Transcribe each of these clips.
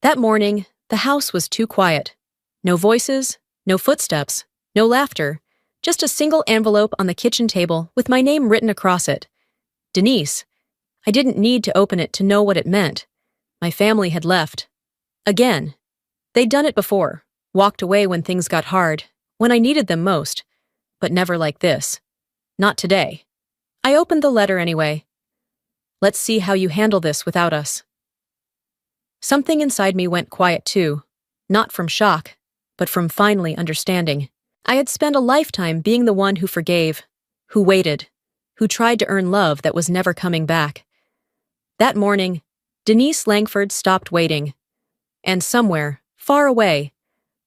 That morning, the house was too quiet. No voices, no footsteps, no laughter, just a single envelope on the kitchen table with my name written across it. Denise. I didn't need to open it to know what it meant. My family had left. Again. They'd done it before, walked away when things got hard, when I needed them most, but never like this. Not today. I opened the letter anyway. Let's see how you handle this without us. Something inside me went quiet too, not from shock, but from finally understanding. I had spent a lifetime being the one who forgave, who waited, who tried to earn love that was never coming back. That morning, Denise Langford stopped waiting. And somewhere, far away,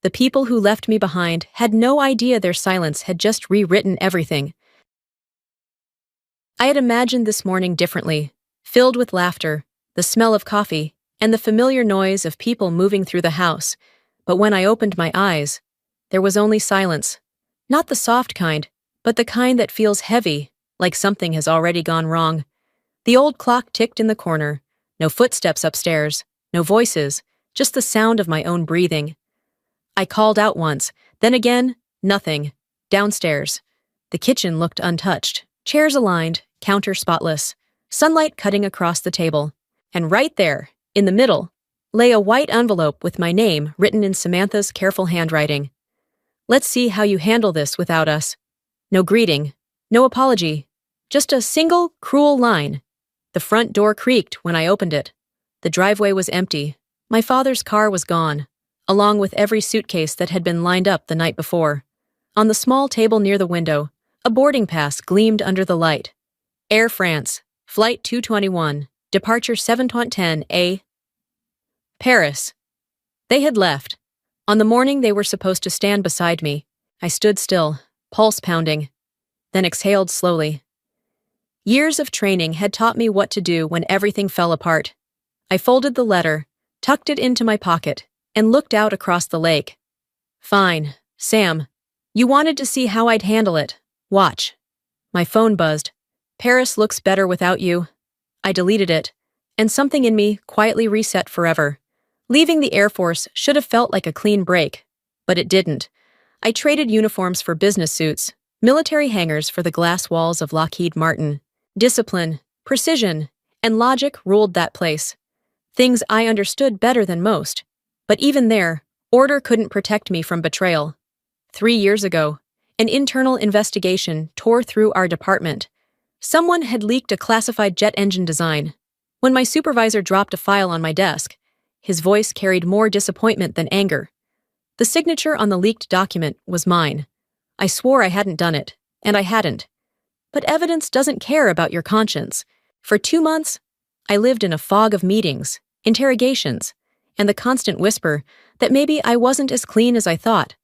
the people who left me behind had no idea their silence had just rewritten everything. I had imagined this morning differently, filled with laughter, the smell of coffee, and the familiar noise of people moving through the house. But when I opened my eyes, there was only silence. Not the soft kind, but the kind that feels heavy, like something has already gone wrong. The old clock ticked in the corner. No footsteps upstairs, no voices, just the sound of my own breathing. I called out once, then again, nothing. Downstairs. The kitchen looked untouched, chairs aligned, counter spotless, sunlight cutting across the table. And right there, in the middle, lay a white envelope with my name written in Samantha's careful handwriting. Let's see how you handle this without us. No greeting, no apology, just a single, cruel line. The front door creaked when I opened it. The driveway was empty. My father's car was gone, along with every suitcase that had been lined up the night before. On the small table near the window, a boarding pass gleamed under the light. Air France, Flight 221, Departure 7:10 A. Paris. They had left. On the morning they were supposed to stand beside me, I stood still, pulse pounding, then exhaled slowly. Years of training had taught me what to do when everything fell apart. I folded the letter, tucked it into my pocket, and looked out across the lake. Fine, Sam. You wanted to see how I'd handle it. Watch. My phone buzzed. Paris looks better without you. I deleted it, and something in me quietly reset forever. Leaving the Air Force should have felt like a clean break, but it didn't. I traded uniforms for business suits, military hangars for the glass walls of Lockheed Martin. Discipline, precision, and logic ruled that place. Things I understood better than most. But even there, order couldn't protect me from betrayal. 3 years ago, an internal investigation tore through our department. Someone had leaked a classified jet engine design. When my supervisor dropped a file on my desk, his voice carried more disappointment than anger. The signature on the leaked document was mine. I swore I hadn't done it, and I hadn't. But evidence doesn't care about your conscience. For 2 months, I lived in a fog of meetings, interrogations, and the constant whisper that maybe I wasn't as clean as I thought.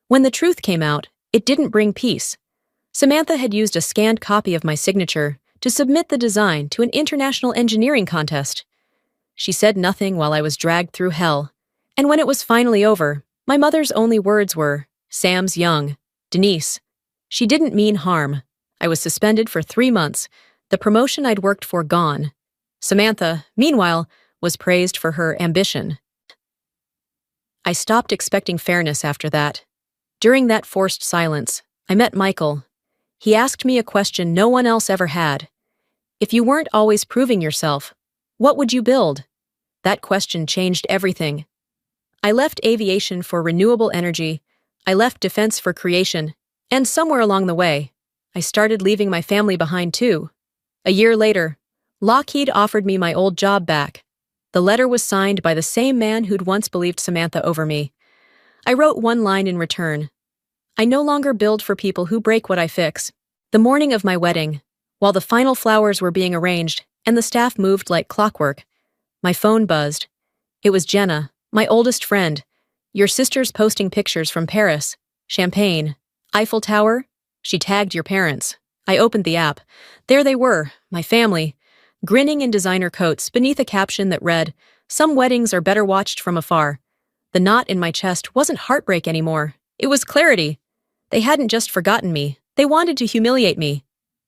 When the truth came out, it didn't bring peace. Samantha had used a scanned copy of my signature to submit the design to an international engineering contest. She said nothing while I was dragged through hell, and when it was finally over, my mother's only words were, "Sam's young. Denise." She didn't mean harm. I was suspended for 3 months, the promotion I'd worked for gone. Samantha, meanwhile, was praised for her ambition. I stopped expecting fairness after that. During that forced silence, I met Michael. He asked me a question no one else ever had. If you weren't always proving yourself, what would you build? That question changed everything. I left aviation for renewable energy. I left defense for creation. And somewhere along the way, I started leaving my family behind too. A year later, Lockheed offered me my old job back. The letter was signed by the same man who'd once believed Samantha over me. I wrote one line in return. I no longer build for people who break what I fix. The morning of my wedding, while the final flowers were being arranged and the staff moved like clockwork, my phone buzzed. It was Jenna, my oldest friend. Your sister's posting pictures from Paris, Champagne, Eiffel Tower. She tagged your parents. I opened the app. There they were, my family, grinning in designer coats beneath a caption that read, "Some weddings are better watched from afar." The knot in my chest wasn't heartbreak anymore. It was clarity. They hadn't just forgotten me. They wanted to humiliate me.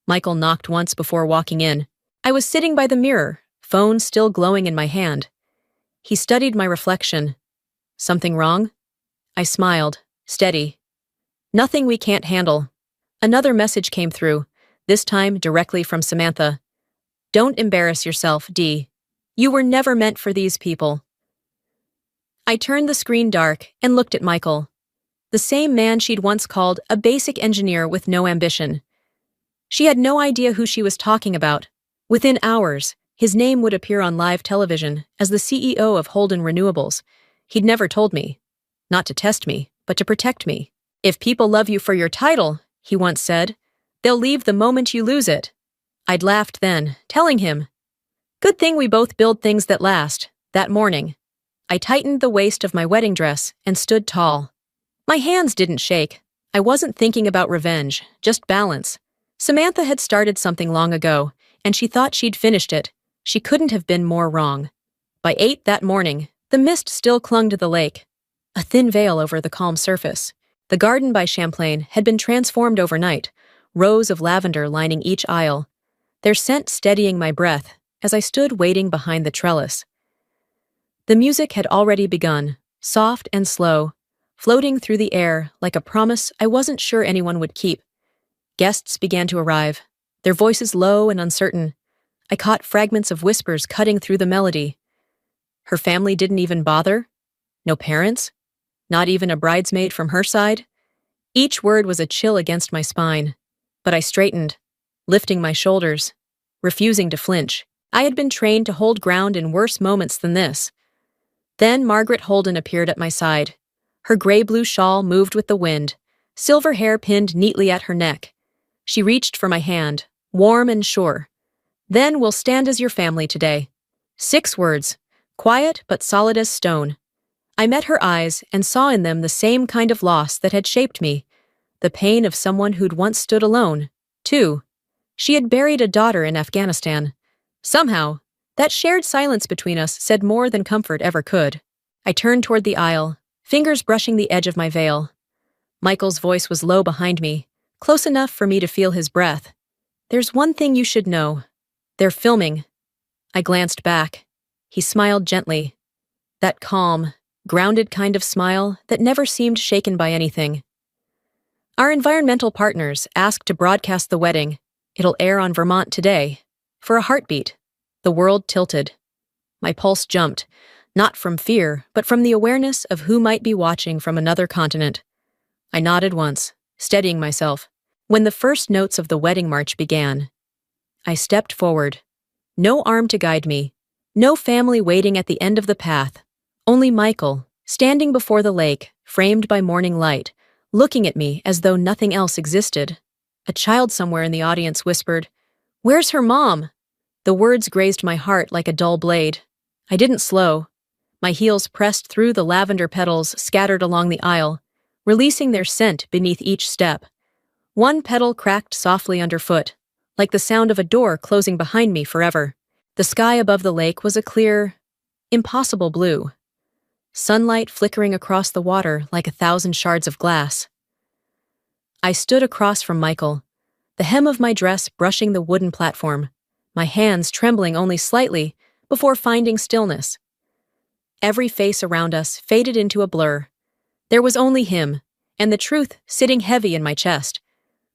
Michael knocked once before walking in. I was sitting by the mirror, phone still glowing in my hand. He studied my reflection. Something wrong? I smiled, steady. Nothing we can't handle. Another message came through, this time directly from Samantha. Don't embarrass yourself, Dee. You were never meant for these people. I turned the screen dark and looked at Michael. The same man she'd once called a basic engineer with no ambition. She had no idea who she was talking about. Within hours, his name would appear on live television as the CEO of Holden Renewables. He'd never told me. Not to test me, but to protect me. If people love you for your title, he once said, they'll leave the moment you lose it. I'd laughed then, telling him, good thing we both build things that last. That morning, I tightened the waist of my wedding dress and stood tall. My hands didn't shake. I wasn't thinking about revenge, just balance. Samantha had started something long ago, and she thought she'd finished it. She couldn't have been more wrong. By 8 that morning, the mist still clung to the lake, a thin veil over the calm surface. The garden by Champlain had been transformed overnight, rows of lavender lining each aisle, their scent steadying my breath as I stood waiting behind the trellis. The music had already begun, soft and slow, floating through the air like a promise I wasn't sure anyone would keep. Guests began to arrive, their voices low and uncertain. I caught fragments of whispers cutting through the melody. Her family didn't even bother? No parents? Not even a bridesmaid from her side? Each word was a chill against my spine, but I straightened, lifting my shoulders, refusing to flinch. I had been trained to hold ground in worse moments than this. Then Margaret Holden appeared at my side. Her gray-blue shawl moved with the wind, silver hair pinned neatly at her neck. She reached for my hand, warm and sure. Then we'll stand as your family today. 6 words, quiet but solid as stone. I met her eyes and saw in them the same kind of loss that had shaped me, the pain of someone who'd once stood alone, too. She had buried a daughter in Afghanistan. Somehow, that shared silence between us said more than comfort ever could. I turned toward the aisle, fingers brushing the edge of my veil. Michael's voice was low behind me, close enough for me to feel his breath. There's one thing you should know. They're filming. I glanced back. He smiled gently. That calm, grounded kind of smile that never seemed shaken by anything. Our environmental partners asked to broadcast the wedding. It'll air on Vermont today. For a heartbeat. The world tilted. My pulse jumped, not from fear, but from the awareness of who might be watching from another continent. I nodded once, steadying myself. When the first notes of the wedding march began, I stepped forward. No arm to guide me, no family waiting at the end of the path, only Michael, standing before the lake, framed by morning light, looking at me as though nothing else existed. A child somewhere in the audience whispered, "Where's her mom?" The words grazed my heart like a dull blade. I didn't slow. My heels pressed through the lavender petals scattered along the aisle, releasing their scent beneath each step. One petal cracked softly underfoot, like the sound of a door closing behind me forever. The sky above the lake was a clear, impossible blue. Sunlight flickering across the water like 1,000 shards of glass. I stood across from Michael, the hem of my dress brushing the wooden platform, my hands trembling only slightly before finding stillness. Every face around us faded into a blur. There was only him, and the truth sitting heavy in my chest.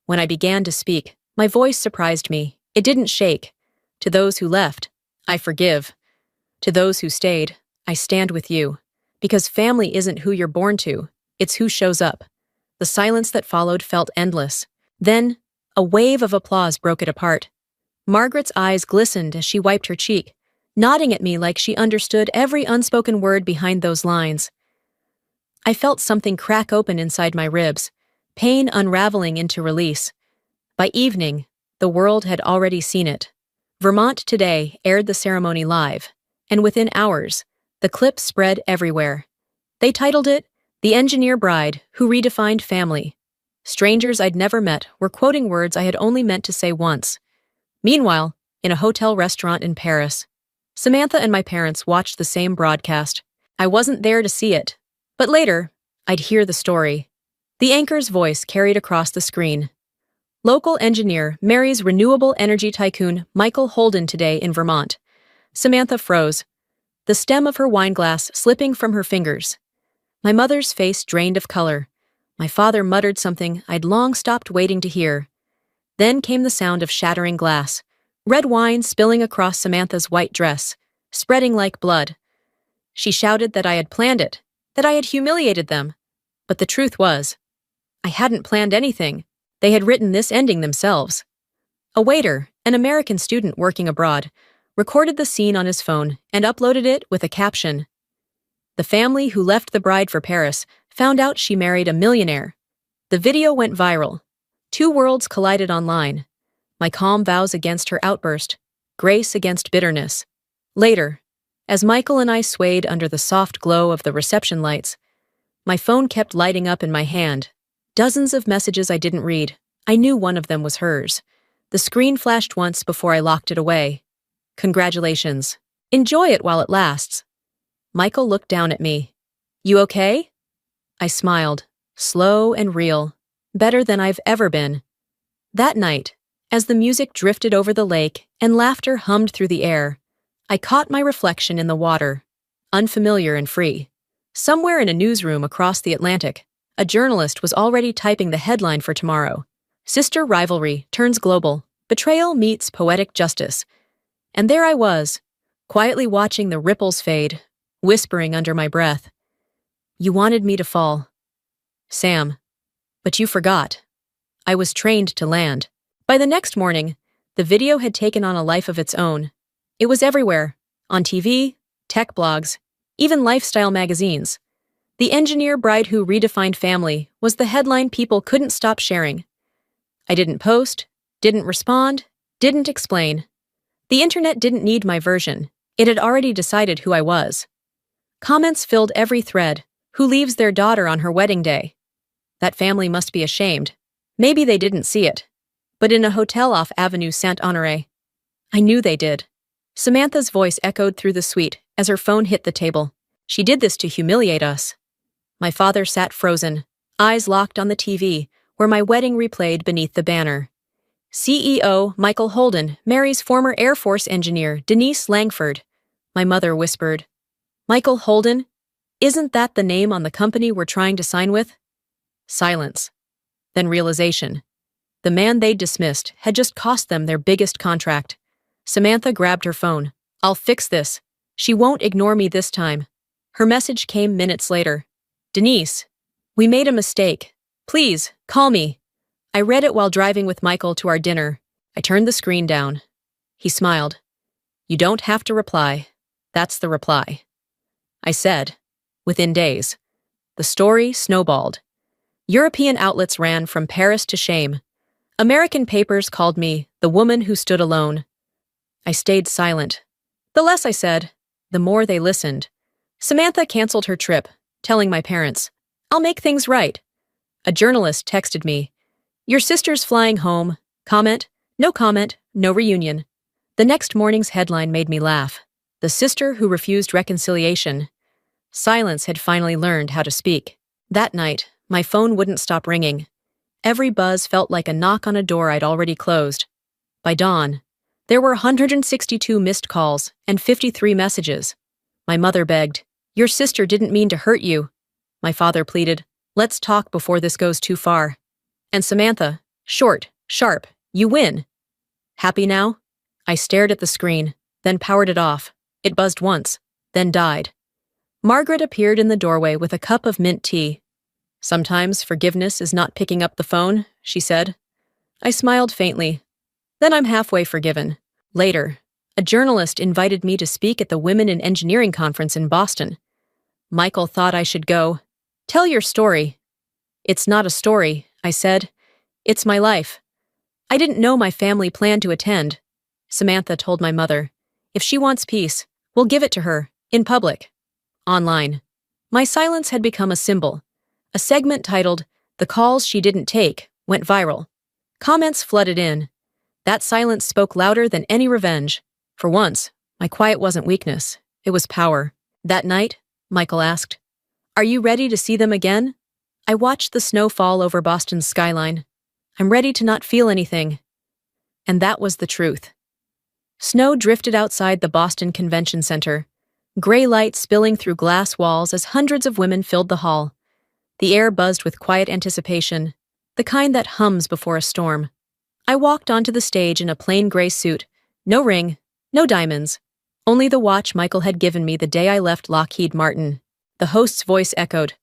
When I began to speak, my voice surprised me. It didn't shake. To those who left, I forgive. To those who stayed, I stand with you. Because family isn't who you're born to, it's who shows up. The silence that followed felt endless. Then, a wave of applause broke it apart. Margaret's eyes glistened as she wiped her cheek, nodding at me like she understood every unspoken word behind those lines. I felt something crack open inside my ribs, pain unraveling into release. By evening, the world had already seen it. Vermont Today aired the ceremony live, and within hours, the clip spread everywhere. They titled it, "The Engineer Bride Who Redefined Family." Strangers I'd never met were quoting words I had only meant to say once. Meanwhile, in a hotel restaurant in Paris, Samantha and my parents watched the same broadcast. I wasn't there to see it, but later, I'd hear the story. The anchor's voice carried across the screen. Local engineer marries renewable energy tycoon Michael Holden today in Vermont. Samantha froze. the stem of her wineglass slipping from her fingers. My mother's face drained of color. My father muttered something I'd long stopped waiting to hear. Then came the sound of shattering glass, red wine spilling across Samantha's white dress, spreading like blood. She shouted that I had planned it, that I had humiliated them. But the truth was, I hadn't planned anything. They had written this ending themselves. A waiter, an American student working abroad, recorded the scene on his phone and uploaded it with a caption. The family who left the bride for Paris found out she married a millionaire. The video went viral. Two worlds collided online. My calm vows against her outburst, grace against bitterness. Later, as Michael and I swayed under the soft glow of the reception lights, my phone kept lighting up in my hand. Dozens of messages I didn't read. I knew one of them was hers. The screen flashed once before I locked it away. Congratulations. Enjoy it while it lasts. Michael looked down at me. You okay? I smiled, slow and real, better than I've ever been. That night, as the music drifted over the lake and laughter hummed through the air, I caught my reflection in the water, unfamiliar and free. Somewhere in a newsroom across the Atlantic, a journalist was already typing the headline for tomorrow. Sister rivalry turns global, betrayal meets poetic justice. And there I was, quietly watching the ripples fade, whispering under my breath. You wanted me to fall, Sam, but you forgot. I was trained to land. By the next morning, the video had taken on a life of its own. It was everywhere, on TV, tech blogs, even lifestyle magazines. The engineer bride who redefined family was the headline people couldn't stop sharing. I didn't post, didn't respond, didn't explain. The internet didn't need my version. It had already decided who I was. Comments filled every thread. Who leaves their daughter on her wedding day? That family must be ashamed. Maybe they didn't see it. But in a hotel off Avenue Saint-Honoré, I knew they did. Samantha's voice echoed through the suite as her phone hit the table. She did this to humiliate us. My father sat frozen, eyes locked on the TV, where my wedding replayed beneath the banner. CEO Michael Holden marries former Air Force engineer Denise Langford. My mother whispered, Michael Holden? Isn't that the name on the company we're trying to sign with? Silence. Then realization. The man they'd dismissed had just cost them their biggest contract. Samantha grabbed her phone. I'll fix this. She won't ignore me this time. Her message came minutes later. Denise, we made a mistake. Please, call me. I read it while driving with Michael to our dinner. I turned the screen down. He smiled. You don't have to reply. That's the reply. I said. Within days. The story snowballed. European outlets ran from Paris to shame. American papers called me the woman who stood alone. I stayed silent. The less I said, the more they listened. Samantha canceled her trip, telling my parents, I'll make things right. A journalist texted me, Your sister's flying home. Comment, no reunion. The next morning's headline made me laugh. The sister who refused reconciliation. Silence had finally learned how to speak. That night, my phone wouldn't stop ringing. Every buzz felt like a knock on a door I'd already closed. By dawn, there were 162 missed calls and 53 messages. My mother begged, Your sister didn't mean to hurt you. My father pleaded, Let's talk before this goes too far. And Samantha, short, sharp, you win. Happy now? I stared at the screen, then powered it off. It buzzed once, then died. Margaret appeared in the doorway with a cup of mint tea. Sometimes forgiveness is not picking up the phone, she said. I smiled faintly. Then I'm halfway forgiven. Later, a journalist invited me to speak at the Women in Engineering conference in Boston. Michael thought I should go. Tell your story. It's not a story, I said. It's my life. I didn't know my family planned to attend. Samantha told my mother, If she wants peace, we'll give it to her, in public. Online. My silence had become a symbol. A segment titled, The Calls She Didn't Take, went viral. Comments flooded in. That silence spoke louder than any revenge. For once, my quiet wasn't weakness. It was power. That night, Michael asked, Are you ready to see them again? I watched the snow fall over Boston's skyline. I'm ready to not feel anything. And that was the truth. Snow drifted outside the Boston Convention Center. gray light spilling through glass walls as hundreds of women filled the hall. The air buzzed with quiet anticipation, the kind that hums before a storm. I walked onto the stage in a plain gray suit, no ring, no diamonds, only the watch Michael had given me the day I left Lockheed Martin. The host's voice echoed.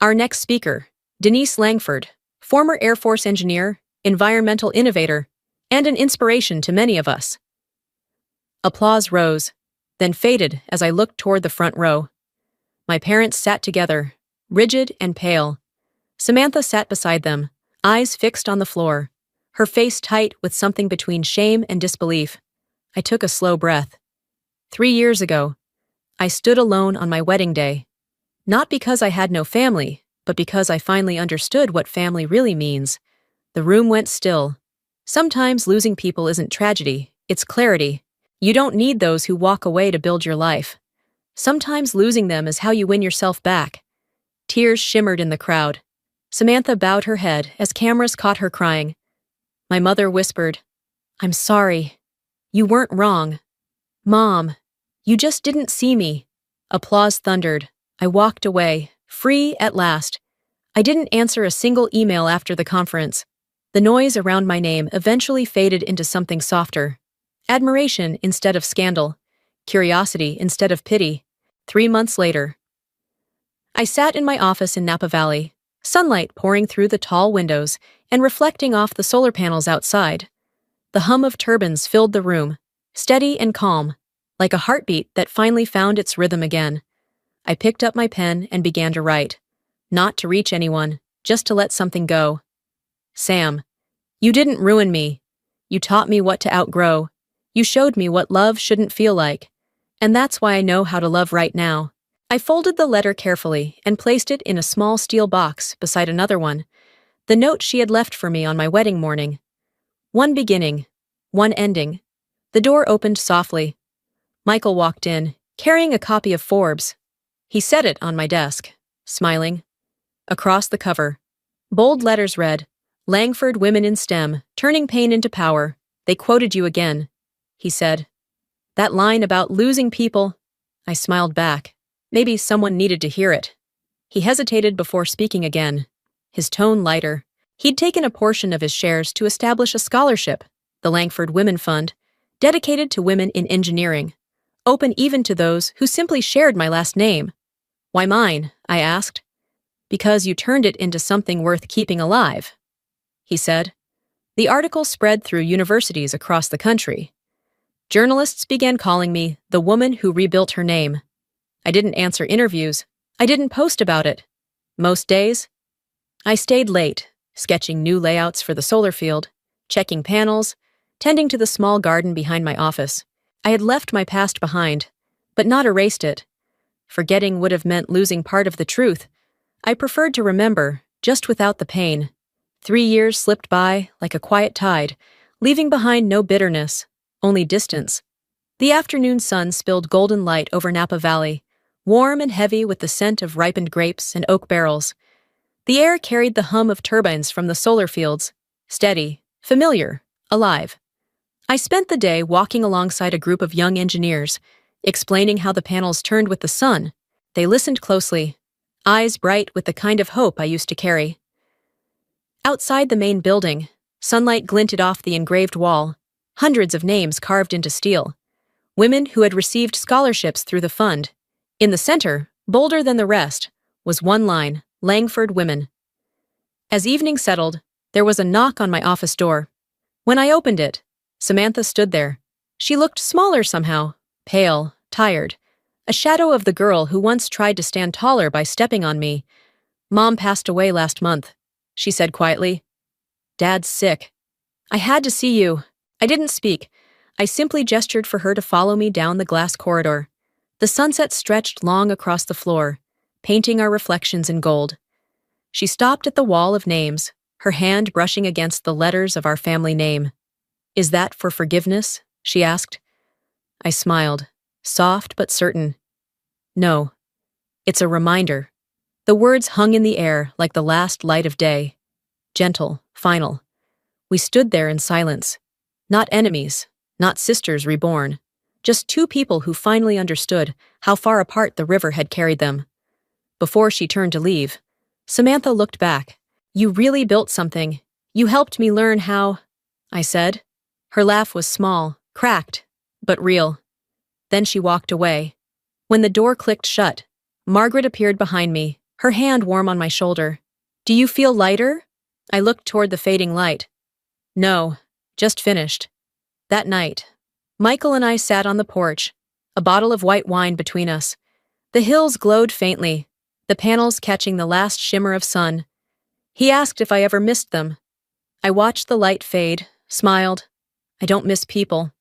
Our next speaker, Denise Langford, former Air Force engineer, environmental innovator, and an inspiration to many of us. Applause rose, then faded as I looked toward the front row. My parents sat together, rigid and pale. Samantha sat beside them, eyes fixed on the floor, her face tight with something between shame and disbelief. I took a slow breath. 3 years ago, I stood alone on my wedding day. Not because I had no family, but because I finally understood what family really means. The room went still. Sometimes losing people isn't tragedy, it's clarity. You don't need those who walk away to build your life. Sometimes losing them is how you win yourself back. Tears shimmered in the crowd. Samantha bowed her head as cameras caught her crying. My mother whispered, I'm sorry. You weren't wrong. Mom, you just didn't see me. Applause thundered. I walked away, free at last. I didn't answer a single email after the conference. The noise around my name eventually faded into something softer. Admiration instead of scandal. Curiosity instead of pity. 3 months later. I sat in my office in Napa Valley, sunlight pouring through the tall windows and reflecting off the solar panels outside. The hum of turbines filled the room, steady and calm, like a heartbeat that finally found its rhythm again. I picked up my pen and began to write. Not to reach anyone, just to let something go. Sam, you didn't ruin me. You taught me what to outgrow. You showed me what love shouldn't feel like. And that's why I know how to love right now. I folded the letter carefully and placed it in a small steel box beside another one, the note she had left for me on my wedding morning. One beginning, one ending. The door opened softly. Michael walked in, carrying a copy of Forbes. He set it on my desk, smiling. Across the cover, bold letters read, Langford Women in STEM, Turning Pain into Power. They quoted you again, he said. That line about losing people. I smiled back. Maybe someone needed to hear it. He hesitated before speaking again, his tone lighter. He'd taken a portion of his shares to establish a scholarship, the Langford Women Fund, dedicated to women in engineering, open even to those who simply shared my last name. Why mine? I asked. Because you turned it into something worth keeping alive, he said. The article spread through universities across the country. Journalists began calling me the woman who rebuilt her name. I didn't answer interviews. I didn't post about it. Most days, I stayed late, sketching new layouts for the solar field, checking panels, tending to the small garden behind my office. I had left my past behind, but not erased it. Forgetting would have meant losing part of the truth. I preferred to remember, just without the pain. 3 years slipped by like a quiet tide, leaving behind no bitterness, only distance. The afternoon sun spilled golden light over Napa Valley, warm and heavy with the scent of ripened grapes and oak barrels. The air carried the hum of turbines from the solar fields, steady, familiar, alive. I spent the day walking alongside a group of young engineers, explaining how the panels turned with the sun. They listened closely, eyes bright with the kind of hope I used to carry. Outside the main building, sunlight glinted off the engraved wall, hundreds of names carved into steel. Women who had received scholarships through the fund. In the center, bolder than the rest, was one line, Langford Women. As evening settled, there was a knock on my office door. When I opened it, Samantha stood there. She looked smaller somehow, pale, tired, a shadow of the girl who once tried to stand taller by stepping on me. Mom passed away last month, she said quietly. Dad's sick. I had to see you. I didn't speak. I simply gestured for her to follow me down the glass corridor. The sunset stretched long across the floor, painting our reflections in gold. She stopped at the wall of names, her hand brushing against the letters of our family name. Is that for forgiveness? She asked. I smiled, soft but certain. No. It's a reminder. The words hung in the air like the last light of day. Gentle, final. We stood there in silence. Not enemies, not sisters reborn. Just two people who finally understood how far apart the river had carried them. Before she turned to leave, Samantha looked back. "You really built something. You helped me learn how," I said. Her laugh was small, cracked, but real. Then she walked away. When the door clicked shut, Margaret appeared behind me, her hand warm on my shoulder. "Do you feel lighter?" I looked toward the fading light. "No, just finished." That night, Michael and I sat on the porch, a bottle of white wine between us. The hills glowed faintly, the panels catching the last shimmer of sun. He asked if I ever missed them. I watched the light fade, smiled. I don't miss people.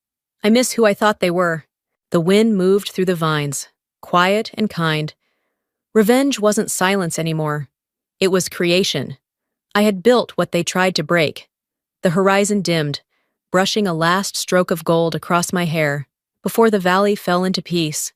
I miss who I thought they were. The wind moved through the vines, quiet and kind. Revenge wasn't silence anymore. It was creation. I had built what they tried to break. The horizon dimmed, brushing a last stroke of gold across my hair, before the valley fell into peace.